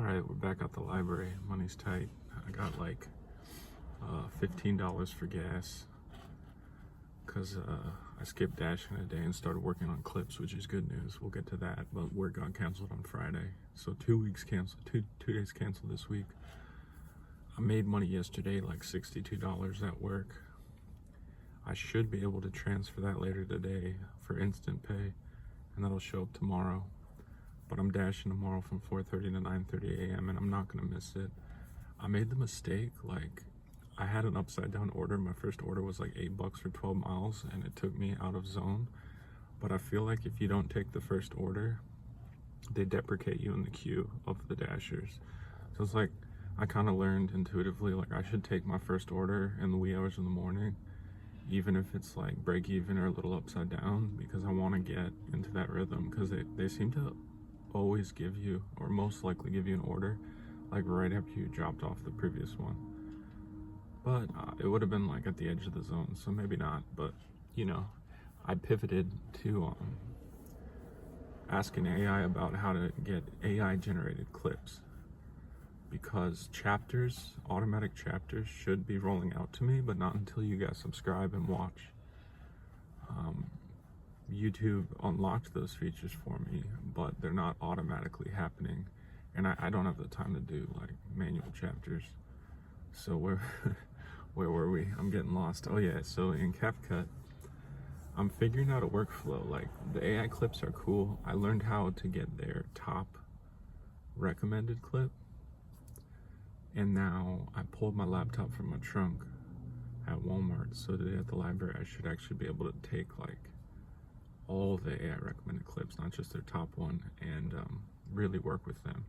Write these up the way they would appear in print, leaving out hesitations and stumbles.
All right, we're back at the library. Money's tight. I got like $15 for gas because I skipped dashing a day and started working on clips, which is good news. We'll get to that, but work got canceled on Friday. So 2 weeks canceled, two days canceled this week. I made money yesterday, like $62 at work. I should be able to transfer that later today for instant pay, and that'll show up tomorrow. But I'm dashing tomorrow from 4:30 to 9:30 a.m. and I'm not gonna miss it. I made the mistake, like I had an upside down order. My first order was like $8 for 12 miles and it took me out of zone. But I feel like if you don't take the first order, they deprecate you in the queue of the dashers. So it's like, I kind of learned intuitively, like I should take my first order in the wee hours of the morning, even if it's like break even or a little upside down, because I want to get into that rhythm, because they seem to always give you, or most likely give you, an order like right after you dropped off the previous one. But it would have been like at the edge of the zone, so maybe not. But you know, I pivoted to asking AI about how to get AI generated clips, because chapters, automatic chapters, should be rolling out to me, but not until you guys subscribe and watch. YouTube unlocked those features for me, but they're not automatically happening, and I don't have the time to do like manual chapters. So where were we? I'm getting lost. Oh yeah, so in CapCut, I'm figuring out a workflow. Like the AI clips are cool. I learned how to get their top recommended clip, and now I pulled my laptop from my trunk at Walmart, so today at the library I should actually be able to take like all the AI recommended clips, not just their top one, and really work with them.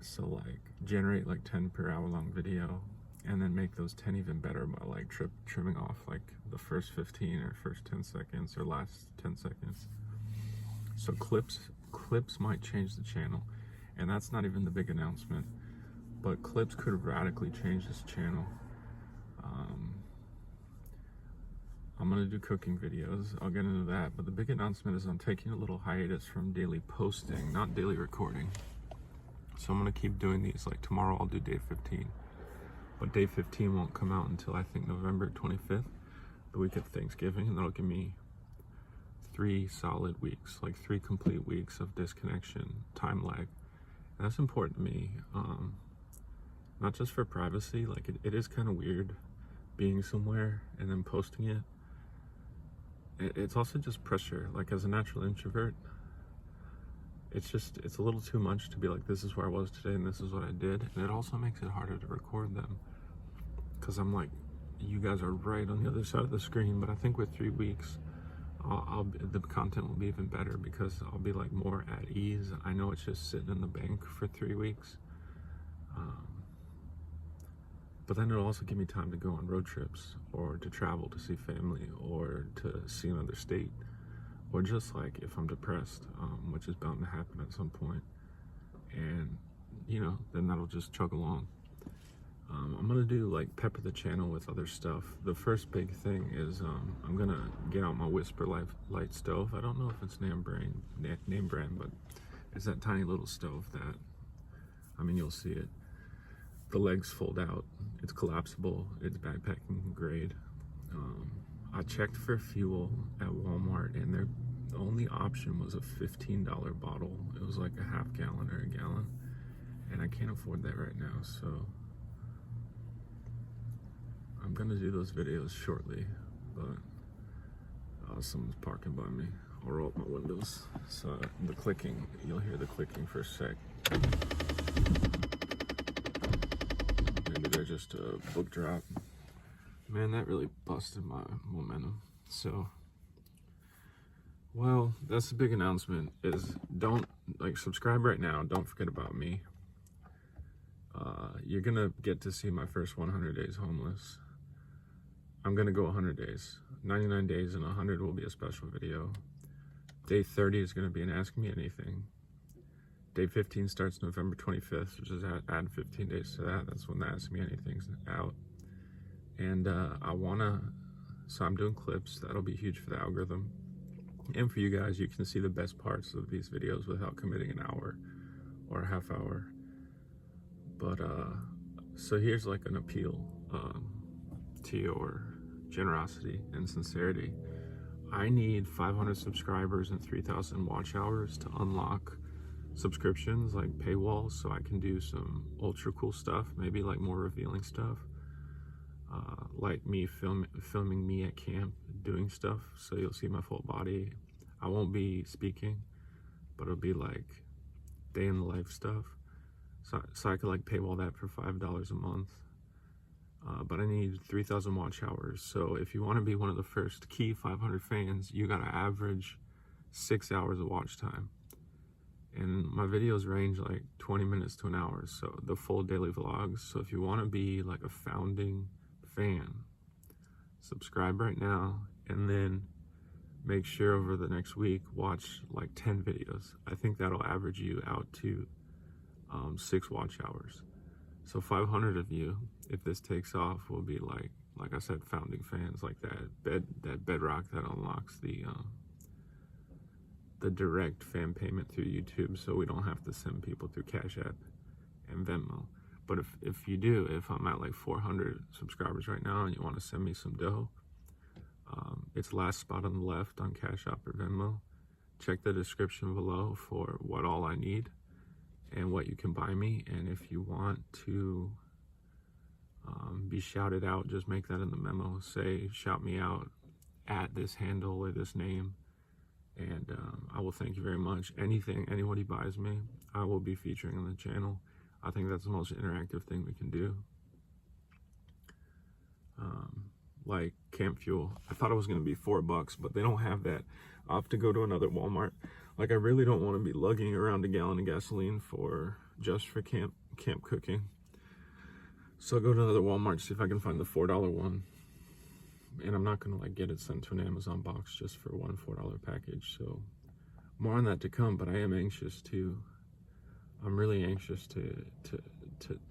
So like generate like 10 per hour long video, and then make those 10 even better by like trimming off like the first 15 or first 10 seconds or last 10 seconds. So clips might change the channel, and that's not even the big announcement, but clips could radically change this channel. I'm gonna do cooking videos, I'll get into that, but the big announcement is I'm taking a little hiatus from daily posting, not daily recording. So I'm gonna keep doing these. Like tomorrow I'll do day 15, but day 15 won't come out until I think November 25th, the week of Thanksgiving, and that'll give me 3 solid weeks, like 3 complete weeks of disconnection, time lag. And that's important to me, not just for privacy. Like it is kind of weird being somewhere and then posting it. It's also just pressure. Like as a natural introvert, it's a little too much to be like, this is where I was today and this is what I did. And it also makes it harder to record them, because I'm like, you guys are right on the other side of the screen. But I think with 3 weeks, the content will be even better, because I'll be like more at ease. I know it's just sitting in the bank for 3 weeks. But then it'll also give me time to go on road trips, or to travel to see family, or to see another state, or just like if I'm depressed, which is bound to happen at some point. And you know, then that'll just chug along. I'm gonna do like pepper the channel with other stuff. The first big thing is I'm gonna get out my Whisper Light stove. I don't know if it's name brand, but it's that tiny little stove that, I mean, you'll see it. The legs fold out, it's collapsible, it's backpacking grade. I checked for fuel at Walmart, and their only option was a $15 bottle. It was like a half gallon or a gallon, and I can't afford that right now. So I'm gonna do those videos shortly, but someone's parking by me. I'll roll up my windows. So the clicking, you'll hear the clicking for a sec. Maybe they're just a book drop. Man, that really busted my momentum. So, well, that's the big announcement, is don't, like, subscribe right now. Don't forget about me. You're gonna get to see my first 100 days homeless. I'm gonna go 100 days. 99 days and 100 will be a special video. Day 30 is gonna be an Ask Me Anything. Day 15 starts November 25th, which is add 15 days to that. That's when the Ask Me Anything's out. And so I'm doing clips. That'll be huge for the algorithm. And for you guys, you can see the best parts of these videos without committing an hour or a half hour. But so here's like an appeal to your generosity and sincerity. I need 500 subscribers and 3,000 watch hours to unlock subscriptions, like paywalls, so I can do some ultra cool stuff, maybe like more revealing stuff, like me filming me at camp doing stuff, so you'll see my full body. I won't be speaking, but it'll be like day in the life stuff, so I could like paywall that for $5 a month. But I need 3,000 watch hours. So if you want to be one of the first key 500 fans, you gotta average 6 hours of watch time. And my videos range like 20 minutes to an hour, so the full daily vlogs. So if you want to be like a founding fan, subscribe right now, and then make sure over the next week watch like 10 videos. I think that'll average you out to 6 watch hours. So 500 of you, if this takes off, will be like I said, founding fans, like that bedrock that unlocks the direct fan payment through YouTube, so we don't have to send people through Cashapp and Venmo. But if you do, if I'm at like 400 subscribers right now and you want to send me some dough, it's last spot on the left on Cashapp or Venmo. Check the description below for what all I need and what you can buy me. And if you want to be shouted out, just make that in the memo. Say, shout me out at this handle or this name, and I will thank you very much. Anything anybody buys me, I will be featuring on the channel. I think that's the most interactive thing we can do. Like camp fuel, I thought it was going to be $4, but they don't have that. I'll have to go to another Walmart. Like, I really don't want to be lugging around a gallon of gasoline just for camp cooking. So I'll go to another Walmart, see if I can find the $4 one. And I'm not gonna like get it sent to an Amazon box just for one $4 package. So more on that to come, but I am anxious to, I'm really anxious to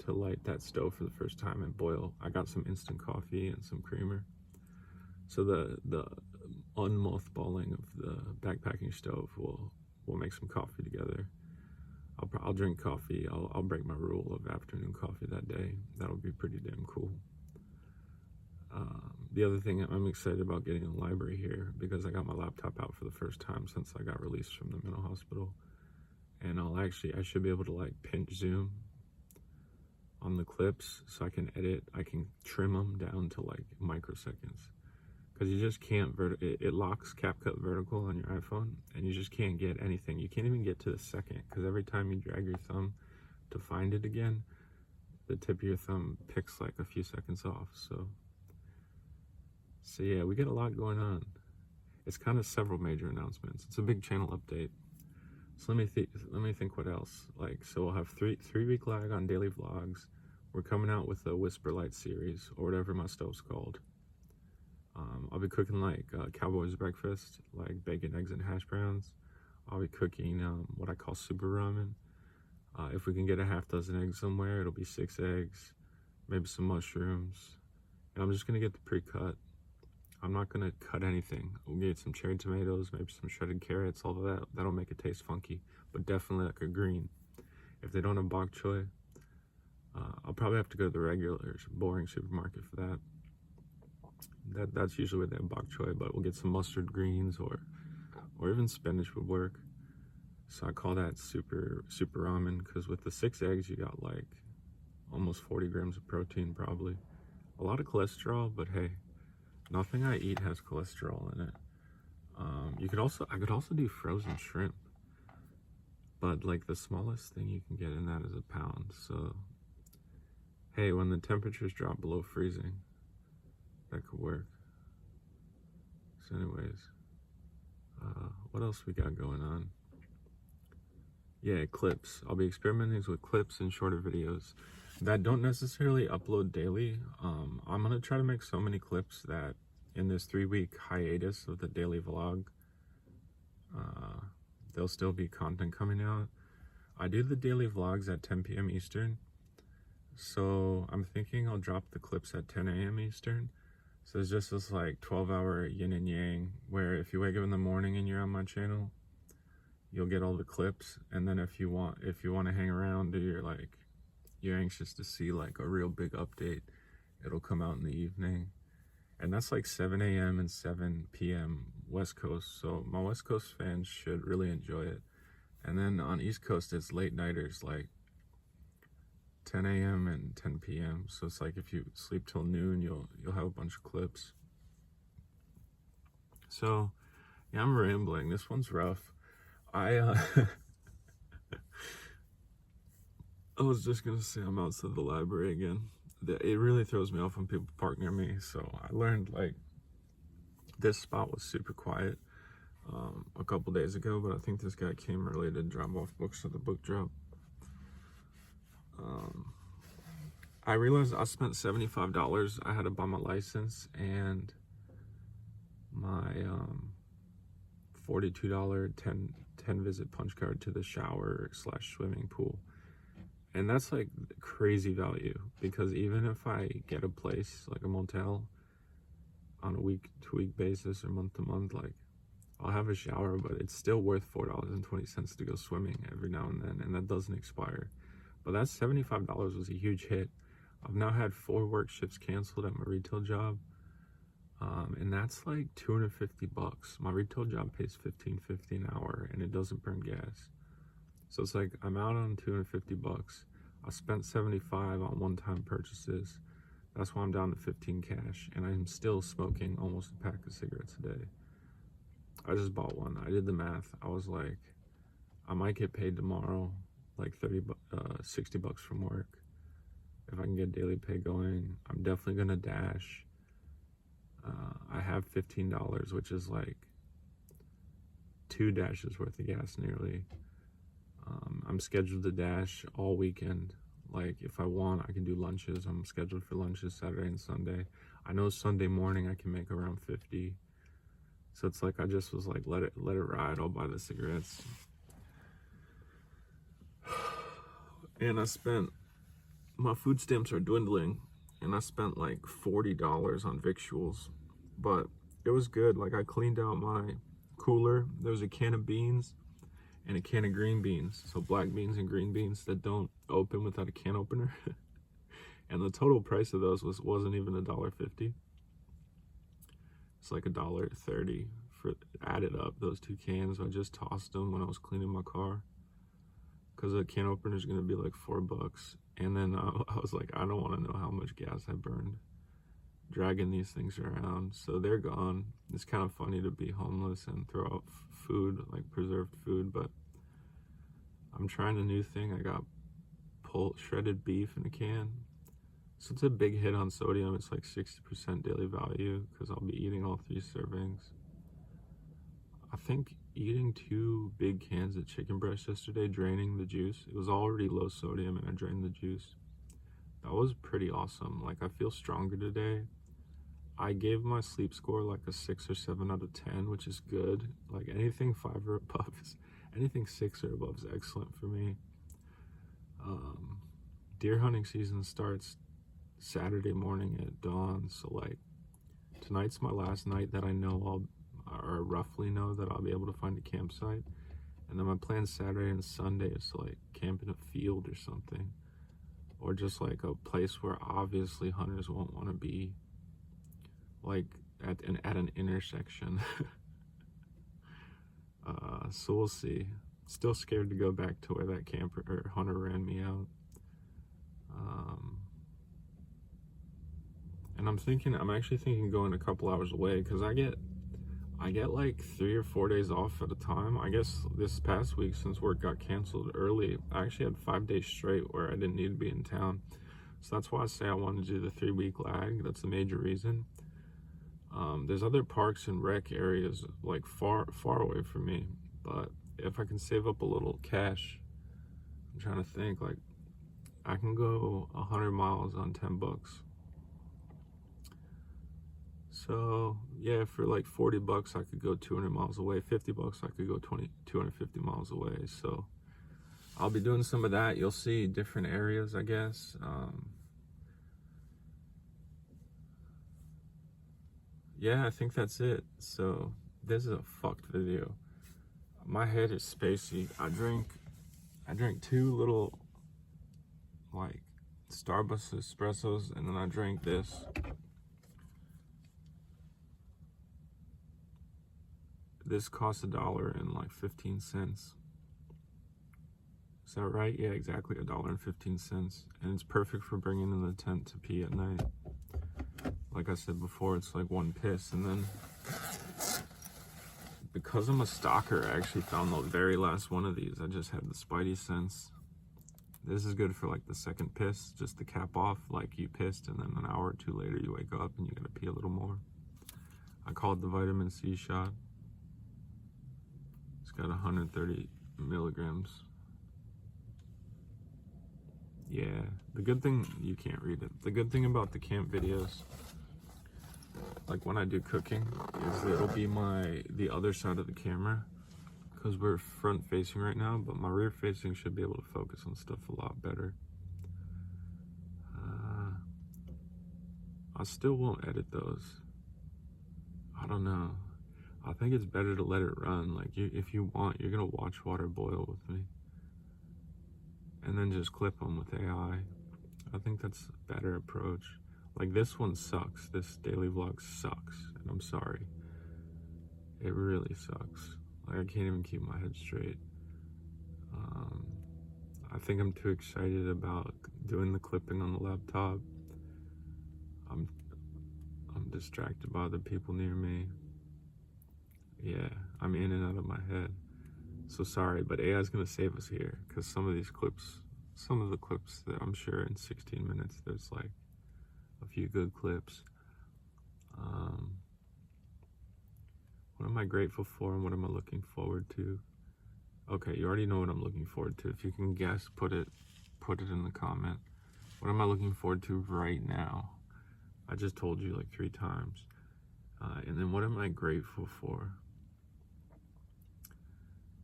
light that stove for the first time and boil. I got some instant coffee and some creamer. So the unmothballing of the backpacking stove will make some coffee together. I'll drink coffee. I'll break my rule of afternoon coffee that day. That'll be pretty damn cool. The other thing, I'm excited about getting a library here because I got my laptop out for the first time since I got released from the mental hospital. And I should be able to like pinch zoom on the clips so I can edit. I can trim them down to like microseconds, because you just can't, it locks CapCut vertical on your iPhone and you just can't get anything. You can't even get to the second, because every time you drag your thumb to find it again, the tip of your thumb picks like a few seconds off. So yeah, we get a lot going on. It's kind of several major announcements. It's a big channel update. So let me think what else. Like, so we'll have three week lag on daily vlogs. We're coming out with a Whisper Light series, or whatever my stove's called. I'll be cooking like Cowboys breakfast, like bacon, eggs, and hash browns. I'll be cooking what I call super ramen. If we can get a half dozen eggs somewhere, it'll be 6 eggs, maybe some mushrooms. And I'm just gonna get the pre-cut. I'm not gonna cut anything. We'll get some cherry tomatoes, maybe some shredded carrots, all of that. That'll make it taste funky, but definitely like a green. If they don't have bok choy, I'll probably have to go to the regular, boring supermarket for that. That's usually where they have bok choy, but we'll get some mustard greens or even spinach would work. So I call that super ramen, because with the 6 eggs, you got like almost 40 grams of protein, probably. A lot of cholesterol, but hey, nothing I eat has cholesterol in it. I could also do frozen shrimp, but like the smallest thing you can get in that is a pound. So hey, when the temperatures drop below freezing, that could work. So anyways, what else we got going on? Yeah, clips. I'll be experimenting with clips and shorter videos that don't necessarily upload daily. I'm gonna try to make so many clips that in this 3-week hiatus of the daily vlog, there'll still be content coming out. I do the daily vlogs at 10 p.m. Eastern, so I'm thinking I'll drop the clips at 10 a.m. Eastern. So it's just this like 12-hour yin and yang, where if you wake up in the morning and you're on my channel, you'll get all the clips, and then if you want to hang around, or you're anxious to see like a real big update, it'll come out in the evening. And that's like 7 a.m. and 7 p.m. West Coast, so my West Coast fans should really enjoy it. And then on East Coast, it's late nighters, like 10 a.m. and 10 p.m. So it's like if you sleep till noon, you'll have a bunch of clips. So yeah, I'm rambling. This one's rough. I was just gonna say I'm outside the library again. It really throws me off when people park near me. So I learned like this spot was super quiet a couple days ago, but I think this guy came early to drop off books at the book drop. I realized I spent $75. I had to buy my license and my $42 10 visit punch card to the shower / swimming pool. And that's like crazy value, because even if I get a place like a motel on a week-to-week basis or month-to-month, like I'll have a shower, but it's still worth $4.20 to go swimming every now and then, and that doesn't expire. But that $75 was a huge hit. I've now had 4 work shifts canceled at my retail job, and that's like $250. My retail job pays $15.50 an hour, and it doesn't burn gas. So it's like I'm out on $250. I spent $75 on one-time purchases. That's why I'm down to 15 cash, and I'm still smoking almost a pack of cigarettes a day. I just bought one. I did the math. I was like, I might get paid tomorrow, like $60 from work. If I can get daily pay going, I'm definitely gonna dash. I have $15, which is like 2 dashes worth of gas nearly. I'm scheduled to dash all weekend. Like if I want, I can do lunches. I'm scheduled for lunches Saturday and Sunday. I know Sunday morning I can make around 50. So it's like I just was like, let it ride. I'll buy the cigarettes. And I spent, my food stamps are dwindling, and I spent like $40 on victuals, but it was good. Like I cleaned out my cooler. There was a can of beans and a can of green beans, so black beans and green beans that don't open without a can opener. And the total price of those wasn't even $1.50. It's like $1.30 for added up, those 2 cans. I just tossed them when I was cleaning my car, because a can opener is gonna be like $4. And then I was like, I don't want to know how much gas I burned dragging these things around. So they're gone. It's kind of funny to be homeless and throw out food, like preserved food, but I'm trying a new thing. I got shredded beef in a can. So it's a big hit on sodium. It's like 60% daily value, because I'll be eating all 3 servings. I think eating 2 big cans of chicken breast yesterday, draining the juice. It was already low sodium and I drained the juice. That was pretty awesome. Like I feel stronger today. I gave my sleep score like a 6 or 7 out of 10, which is good. Like anything 5 or above anything 6 or above is excellent for me. Deer hunting season starts Saturday morning at dawn. So like tonight's my last night that I know or roughly know that I'll be able to find a campsite. And then my plan Saturday and Sunday is to like camp in a field or something, or just like a place where obviously hunters won't want to be, like at an intersection. So we'll see. Still scared to go back to where that camper or hunter ran me out. And I'm actually thinking going a couple hours away, because I get like 3 or 4 days off at a time. I guess this past week, since work got canceled early, I actually had 5 days straight where I didn't need to be in town. So that's why I say I wanted to do the 3-week lag. That's the major reason. There's other parks and rec areas like far away from me, but if I can save up a little cash, I'm trying to think, like I can go 100 miles on $10. So yeah, for like $40 I could go 200 miles away. $50 I could go 250 miles away. So I'll be doing some of that. You'll see different areas, I guess. Yeah, I think that's it. So this is a fucked video. My head is spacey. I drank 2 little like Starbucks espressos, and then I drank this. This costs $1.15. Is that right? Yeah, exactly, $1.15. And it's perfect for bringing in the tent to pee at night. Like I said before, it's like one piss. And then, because I'm a stalker, I actually found the very last one of these. I just had the spidey sense. This is good for like the second piss, just to cap off, like you pissed and then an hour or 2 later you wake up and you gotta pee a little more. I call it the vitamin C shot. It's got 130 milligrams. Yeah, the good thing, you can't read it. The good thing about the camp videos, like when I do cooking, is that it'll be the other side of the camera, because we're front facing right now, but my rear facing should be able to focus on stuff a lot better. I still won't edit those. I don't know. I think it's better to let it run. Like, if you want, you're gonna watch water boil with me, and then just clip them with AI. I think that's a better approach. Like, this one sucks. This daily vlog sucks, and I'm sorry. It really sucks. Like, I can't even keep my head straight. I think I'm too excited about doing the clipping on the laptop. I'm distracted by other people near me. Yeah, I'm in and out of my head. So sorry, but AI is gonna save us here, because some of the clips that I'm sure in 16 minutes, there's like a few good clips. What am I grateful for and what am I looking forward to? Okay, you already know what I'm looking forward to. If you can guess, put it in the comment. What am I looking forward to right now? I just told you like 3 times. And then what am I grateful for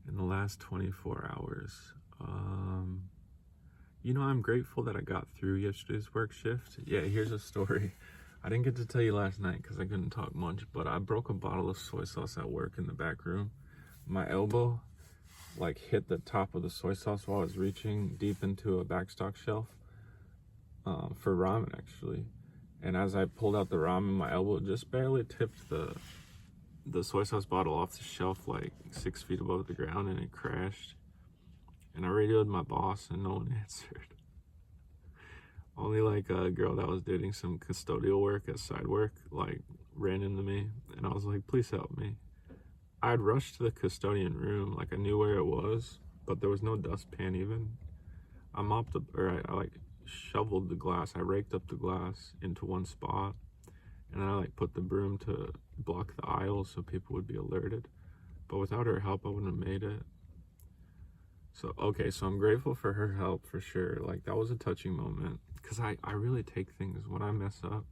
in the last 24 hours? I'm grateful that I got through yesterday's work shift. Yeah, here's a story. I didn't get to tell you last night because I couldn't talk much, but I broke a bottle of soy sauce at work in the back room. My elbow like hit the top of the soy sauce while I was reaching deep into a backstock shelf for ramen, actually. And as I pulled out the ramen, my elbow just barely tipped the soy sauce bottle off the shelf like 6 feet above the ground, and it crashed. And I radioed my boss and no one answered. Only like a girl that was doing some custodial work as side work like ran into me, and I was like, please help me. I had rushed to the custodian room, like I knew where it was, but there was no dustpan even. I mopped up, or I like shoveled the glass. I raked up the glass into one spot, and then I like put the broom to block the aisle so people would be alerted. But without her help, I wouldn't have made it. So, okay, so I'm grateful for her help for sure. Like, that was a touching moment, because I really take things, when I mess up,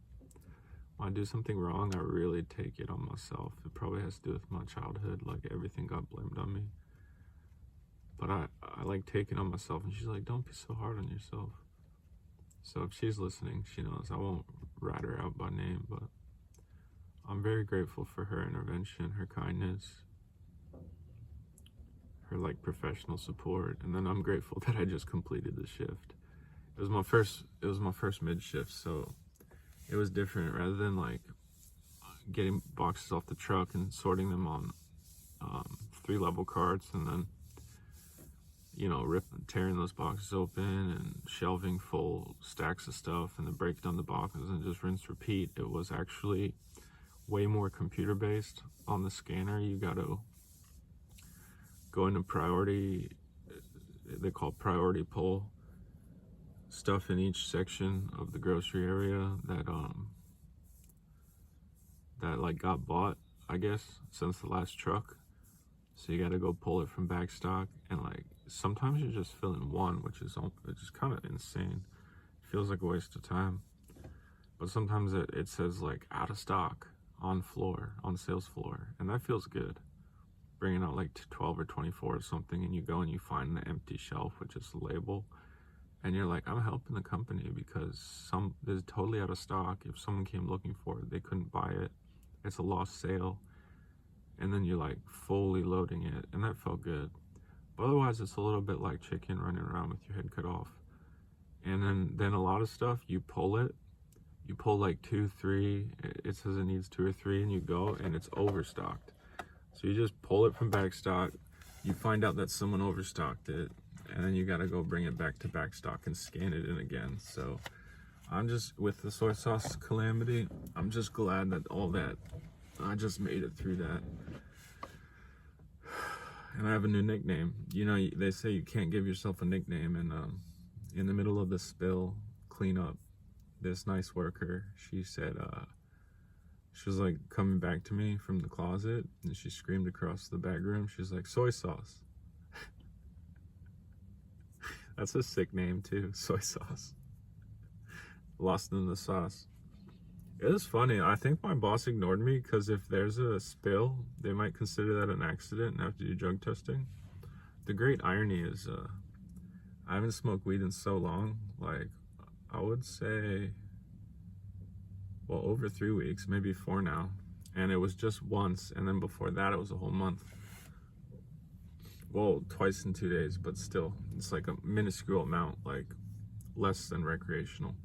when I do something wrong, I really take it on myself. It probably has to do with my childhood, like everything got blamed on me. But I like take it on myself, and she's like, don't be so hard on yourself. So if she's listening, she knows. I won't rat her out by name, but I'm very grateful for her intervention, her kindness, her like professional support. And then I'm grateful that I just completed the shift. It was my first mid shift, so it was different. Rather than like getting boxes off the truck and sorting them on 3-level carts, and then tearing those boxes open and shelving full stacks of stuff, and then break down the boxes and just rinse repeat. It was actually way more computer based. On the scanner, you got to go into priority, they call priority pull, stuff in each section of the grocery area that like got bought, I guess, since the last truck. So you got to go pull it from back stock, and like sometimes you're just filling one, which is kind of insane. It feels like a waste of time. But sometimes it says like out of stock on sales floor, and that feels good. Bringing out like 12 or 24 or something, and you go and you find the empty shelf, which is the label, and you're like, I'm helping the company because is totally out of stock. If someone came looking for it, they couldn't buy it. It's a lost sale. and then you're like fully loading it, and that felt good. But otherwise, it's a little bit like chicken running around with your head cut off. And then a lot of stuff, you pull like 2, 3, it says it needs 2 or 3, and you go, and it's overstocked. So you just pull it from back stock, you find out that someone overstocked it, and then you gotta go bring it back to back stock and scan it in again. So I'm just, with the soy sauce calamity, I'm just glad that I just made it through that. And I have a new nickname. You know, they say you can't give yourself a nickname, and in the middle of the spill cleanup, this nice worker, she said, she was like coming back to me from the closet, and she screamed across the back room. She's like, soy sauce. That's a sick name too, soy sauce. Lost in the sauce. It was funny. I think my boss ignored me because if there's a spill, they might consider that an accident and have to do drug testing. The great irony is, I haven't smoked weed in so long, like I would say, well, over 3 weeks, maybe 4 now. And it was just once, and then before that it was a whole month. Well, twice in 2 days, but still, it's like a minuscule amount, like less than recreational.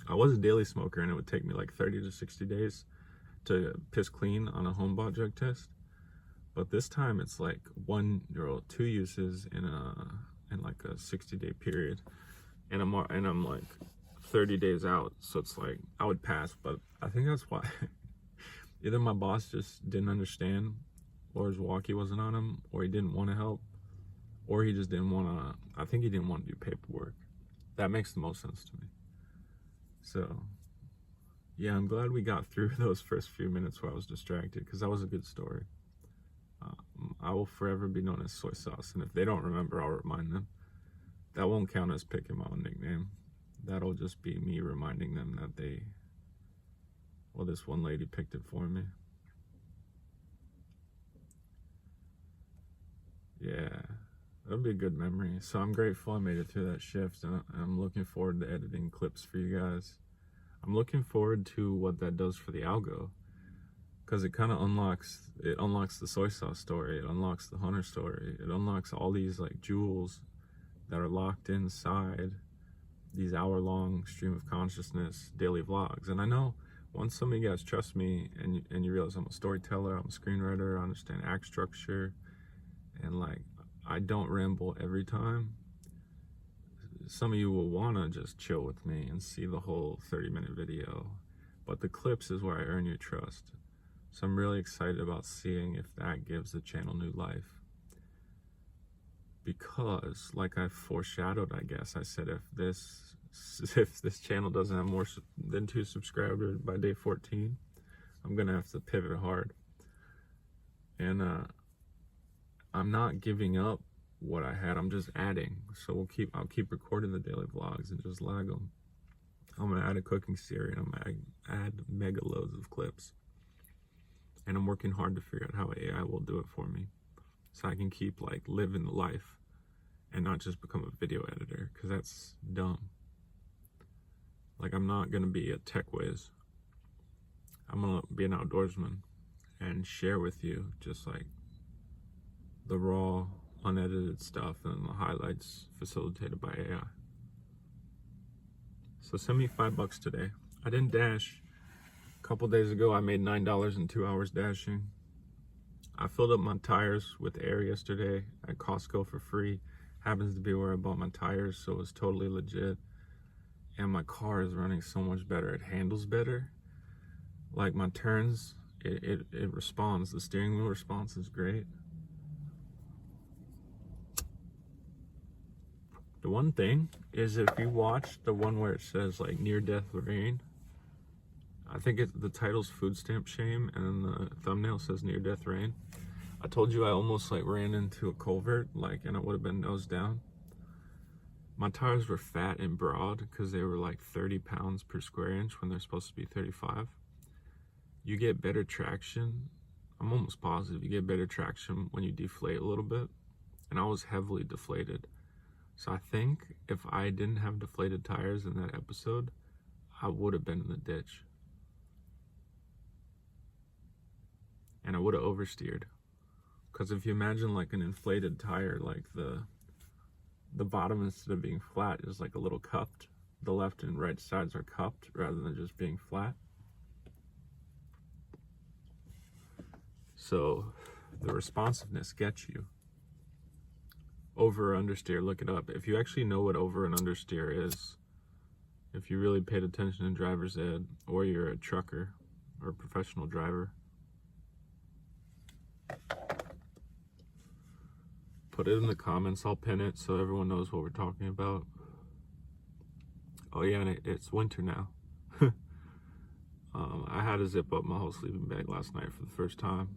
I was a daily smoker, and it would take me like 30 to 60 days to piss clean on a home bought drug test. But this time it's like 1 or 2 uses in like a 60-day period, and I'm like 30 days out. So it's like I would pass, but I think that's why either my boss just didn't understand, or his walkie wasn't on him, or he didn't want to help, or he just didn't want to. I think he didn't want to do paperwork. That makes the most sense to me. So, yeah, I'm glad we got through those first few minutes where I was distracted, because that was a good story. I will forever be known as soy sauce, and if they don't remember, I'll remind them. That won't count as picking my own nickname. That'll just be me reminding them that this one lady picked it for me. Yeah, that'll be a good memory. So I'm grateful I made it through that shift, and I'm looking forward to editing clips for you guys. I'm looking forward to what that does for the algo, because it kind of unlocks the soy sauce story, it unlocks the Hunter story, it unlocks all these like jewels that are locked inside these hour-long stream of consciousness daily vlogs. And I know once some of you guys trust me, and you realize I'm a storyteller, I'm a screenwriter, I understand act structure, and like I don't ramble every time, some of you will want to just chill with me and see the whole 30-minute video, but the clips is where I earn your trust. So I'm really excited about seeing if that gives the channel new life, because like I foreshadowed, I guess I said, if this channel doesn't have more than 2 subscribers by day 14, I'm gonna have to pivot hard. And I'm not giving up what I had, I'm just adding. So I'll keep recording the daily vlogs and just lag them. I'm gonna add a cooking series, and I'm gonna add mega loads of clips. And I'm working hard to figure out how AI will do it for me, so I can keep like living the life and not just become a video editor, because that's dumb. Like, I'm not gonna be a tech whiz. I'm gonna be an outdoorsman and share with you just like the raw, unedited stuff and the highlights facilitated by AI. So send me $5 today. I didn't dash. A couple days ago, I made $9 in 2 hours dashing. I filled up my tires with air yesterday at Costco for free. Happens to be where I bought my tires, so it was totally legit. And my car is running so much better. It handles better. Like my turns, it responds. The steering wheel response is great. The one thing is, if you watch the one where it says like near-death rain, I think the title's food stamp shame, and then the thumbnail says near-death rain. I told you I almost like ran into a culvert, like, and it would have been nose down. My tires were fat and broad because they were like 30 pounds per square inch when they're supposed to be 35. You get better traction. I'm almost positive you get better traction when you deflate a little bit. And I was heavily deflated. So I think if I didn't have deflated tires in that episode, I would have been in the ditch. and I would have oversteered. Because if you imagine like an inflated tire, like the bottom, instead of being flat, is like a little cupped. The left and right sides are cupped rather than just being flat. So the responsiveness gets you. Over or understeer, look it up. If you actually know what over and understeer is, if you really paid attention in driver's ed, or you're a trucker or a professional driver, put it in the comments. I'll pin it so everyone knows what we're talking about. Oh yeah, and it's winter now. I had to zip up my whole sleeping bag last night for the first time.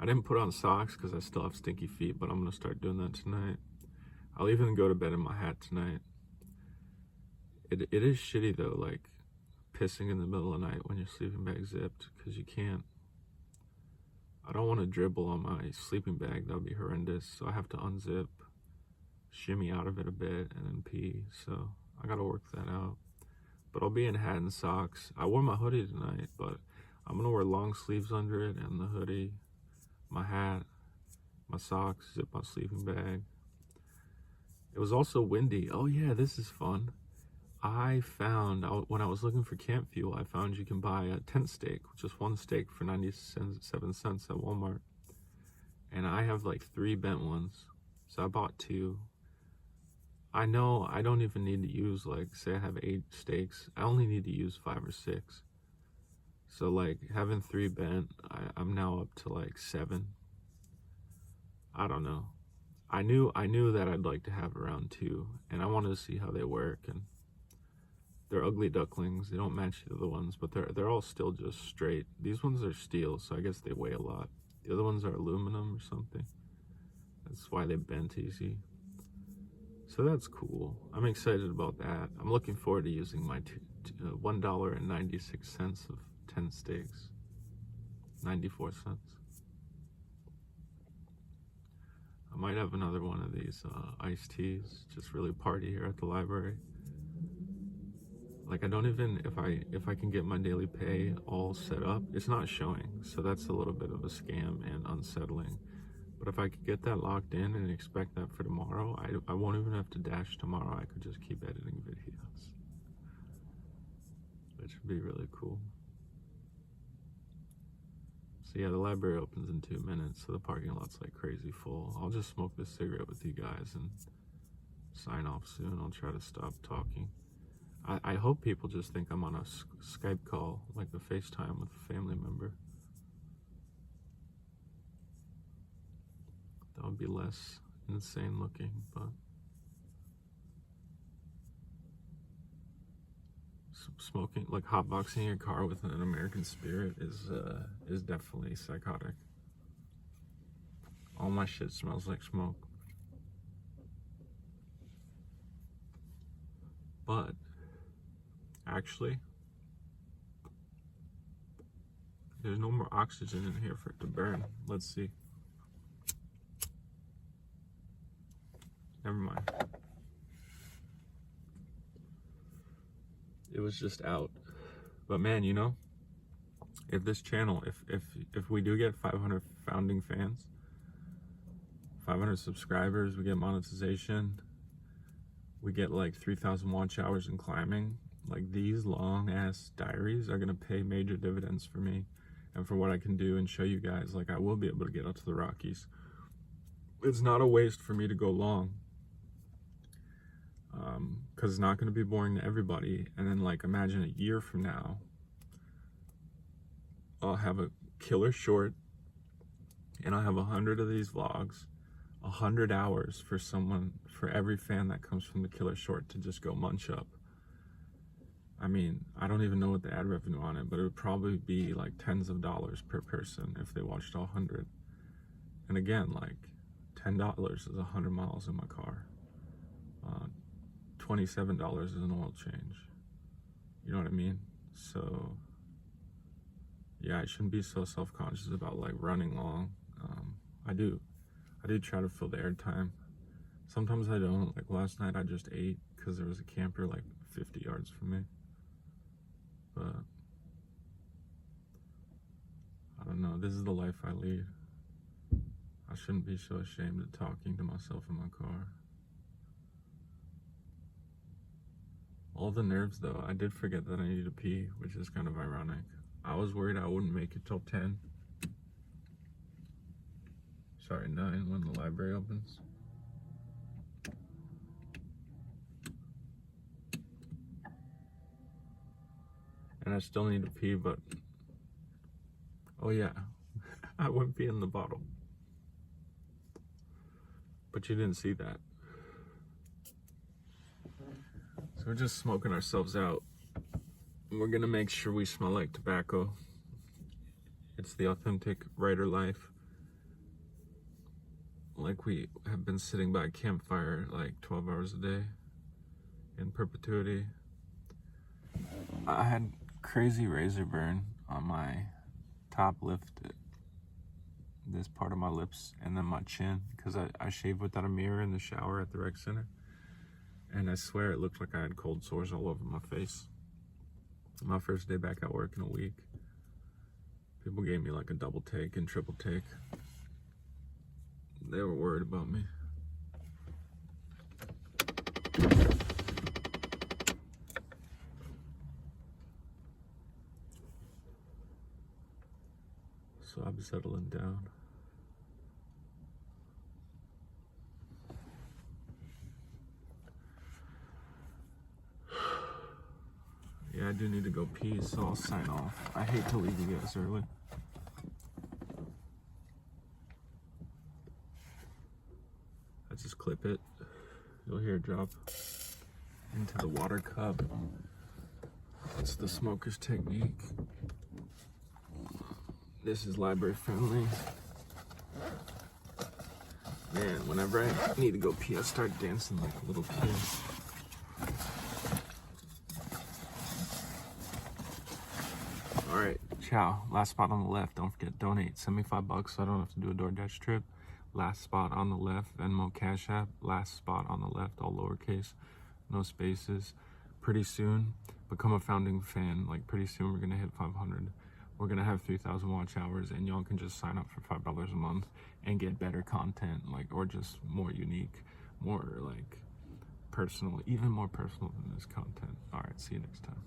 I didn't put on socks because I still have stinky feet, but I'm going to start doing that tonight. I'll even go to bed in my hat tonight. It is shitty though, like pissing in the middle of the night when your sleeping bag's zipped, because you can't. I don't want to dribble on my sleeping bag. That would be horrendous. So I have to unzip, shimmy out of it a bit, and then pee. So I got to work that out. But I'll be in hat and socks. I wore my hoodie tonight, but I'm going to wear long sleeves under it, and the hoodie, my hat, my socks, zip my sleeping bag. It was also windy. Oh yeah, this is fun. I found, when I was looking for camp fuel, I found you can buy a tent stake, which is one stake for 97 cents at Walmart. And I have like 3 bent ones, so I bought 2. I know I don't even need to use, like, say I have 8 stakes, I only need to use 5 or 6. So like having 3 bent, I'm now up to like 7. I don't know. I knew that I'd like to have around 2, and I wanted to see how they work. And they're ugly ducklings. They don't match the other ones, but they're all still just straight. These ones are steel, so I guess they weigh a lot. The other ones are aluminum or something. That's why they bent easy. So that's cool. I'm excited about that. I'm looking forward to using my $1.96 of 10 steaks. 94 cents. I might have another one of these iced teas. Just really party here at the library. Like, I don't even, if I can get my daily pay all set up, it's not showing. So that's a little bit of a scam and unsettling. But if I could get that locked in and expect that for tomorrow, I won't even have to dash tomorrow. I could just keep editing videos, which would be really cool. So yeah, the library opens in 2 minutes, so the parking lot's like crazy full. I'll just smoke this cigarette with you guys and sign off soon. I'll try to stop talking. I hope people just think I'm on a Skype call, like a FaceTime with a family member. That would be less insane looking, but smoking, like hotboxing your car with an American Spirit is definitely psychotic. All my shit smells like smoke. But actually, there's no more oxygen in here for it to burn. Let's see. Never mind. It was just out. But man, you know, if this channel, if we do get 500 founding fans, 500 subscribers, we get monetization, we get like 3,000 watch hours in climbing, like these long ass diaries are gonna pay major dividends for me and for what I can do and show you guys. Like, I will be able to get up to the Rockies. It's not a waste for me to go long, because it's not going to be boring to everybody. And then, like, imagine a year from now, I'll have a killer short, and I'll have 100 of these vlogs, 100 hours for someone, for every fan that comes from the killer short to just go munch up. I mean, I don't even know what the ad revenue on it, but it would probably be like tens of dollars per person if they watched all 100. And again, like, $10 is 100 miles in my car. $27 is an oil change. You know what I mean? So yeah, I shouldn't be so self-conscious about like running long. I do try to fill the airtime. Sometimes I don't. Like last night I just ate because there was a camper like 50 yards from me. But I don't know. This is the life I lead. I shouldn't be so ashamed of talking to myself in my car. All the nerves, though. I did forget that I needed to pee, which is kind of ironic. I was worried I wouldn't make it till 10. Sorry, 9 when the library opens. And I still need to pee, but... Oh yeah, I wouldn't pee in the bottle. But you didn't see that. So we're just smoking ourselves out. We're gonna make sure we smell like tobacco. It's the authentic writer life. Like we have been sitting by a campfire like 12 hours a day in perpetuity. I had crazy razor burn on my top lip, this part of my lips, and then my chin, because I shaved without a mirror in the shower at the rec center. And I swear it looked like I had cold sores all over my face. My first day back at work in a week. People gave me like a double take and triple take. They were worried about me. So I'm settling down. Yeah, I do need to go pee, so I'll sign off. I hate to leave you guys early. I just clip it. You'll hear it drop into the water cup. It's the smoker's technique. This is library friendly. Man, whenever I need to go pee, I start dancing like a little kid. All right, ciao. Last spot on the left. Don't forget, donate. Send me $5 so I don't have to do a DoorDash trip. Last spot on the left. Venmo, Cashapp. Last spot on the left, all lowercase, no spaces. Pretty soon, become a founding fan. Like pretty soon, we're gonna hit 500. We're gonna have 3,000 watch hours, and y'all can just sign up for $5 a month and get better content, like, or just more unique, more like personal, even more personal than this content. All right, see you next time.